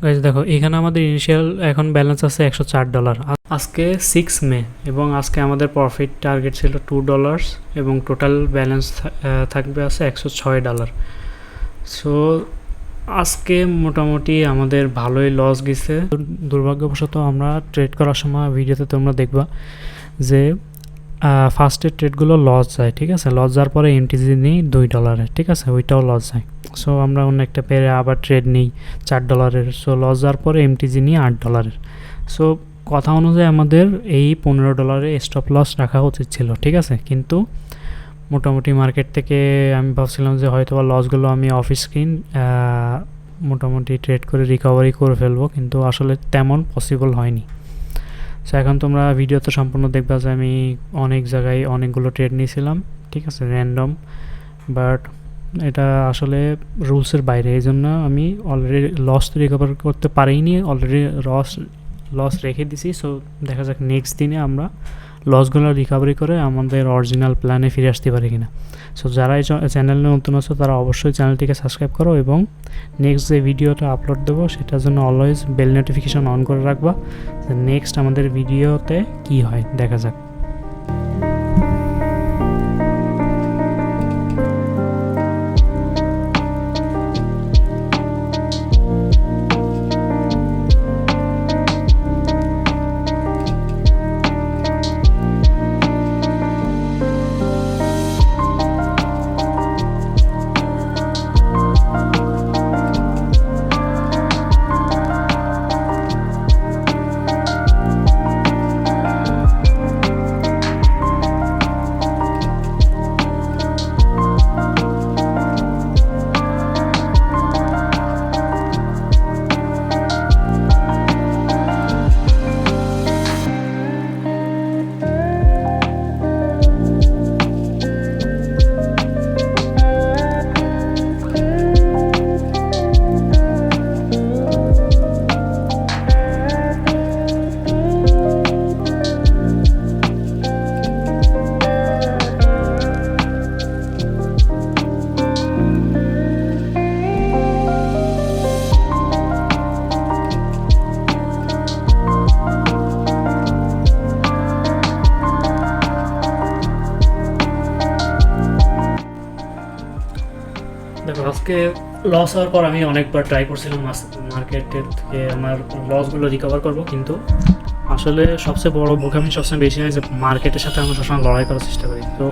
Guys দেখো এখানে আমাদের ইনিশিয়াল এখন ব্যালেন্স আছে $104। আজকে 6 মে এবং আজকে আমাদের প্রফিট টার্গেট ছিল $2 এবং টোটাল ব্যালেন্স থাকবে আছে $106। সো আজকে মোটামুটি আমাদের ভালোই লস গেছে। দুর্ভাগ্যবশত আমরা ট্রেড করার সময় ভিডিওতে তোমরা দেখবা যে ফার্স্টের ট্রেডগুলো লস যায়, ঠিক আছে। লস যাওয়ার পরে এমটিজি নিই $2, ঠিক আছে, ওইটাও লস যায়। সো আমরা অন্য একটা পেরে আবার ট্রেড নিই $4। সো লস যাওয়ার পরে এমটিজি নিই $8। সো কথা অনুযায়ী আমাদের এই $15 স্টপ লস রাখা উচিত ছিল, ঠিক আছে। কিন্তু মোটামুটি মার্কেট থেকে আমি ভাবছিলাম যে হয়তো বা লসগুলো আমি অফ স্ক্রিন মোটামুটি ট্রেড করে রিকভারি করে ফেলবো, কিন্তু আসলে তেমন পসিবল হয়নি। সো এখন তোমরা ভিডিওতে সম্পূর্ণ দেখবা যে আমি অনেক জায়গায় অনেকগুলো ট্রেড নিয়েছিলাম, ঠিক আছে, র্যান্ডম, বাট এটা আসলে রুলসের বাইরে। এই জন্য আমি অলরেডি লস তো রিকভার করতে পারিনি, অলরেডি লস রেখে দিছি। সো দেখা যাক নেক্সট দিনে আমরা লসগুলো রিকভারি করে আমাদের অরিজিনাল প্ল্যানে ফিরে আসতে পারি কিনা। সো যারা এই চ্যানেলে নতুন আছো তারা অবশ্যই চ্যানেলটিকে সাবস্ক্রাইব করো এবং নেক্সট যে ভিডিওটা আপলোড দেবো সেটার জন্য অলওয়েজ বেল নোটিফিকেশন অন করে রাখবা। নেক্সট আমাদের ভিডিওতে কি হয় দেখা যাক। দেখো আজকে লস হওয়ার পর আমি অনেকবার ট্রাই করছিলাম মার্কেটের থেকে আমার লসগুলো রিকভার করবো, কিন্তু আসলে সবচেয়ে বড় বোকামি সবসময় বেশি হয় যে মার্কেটের সাথে আমরা সবসময় লড়াই করার চেষ্টা করি। তো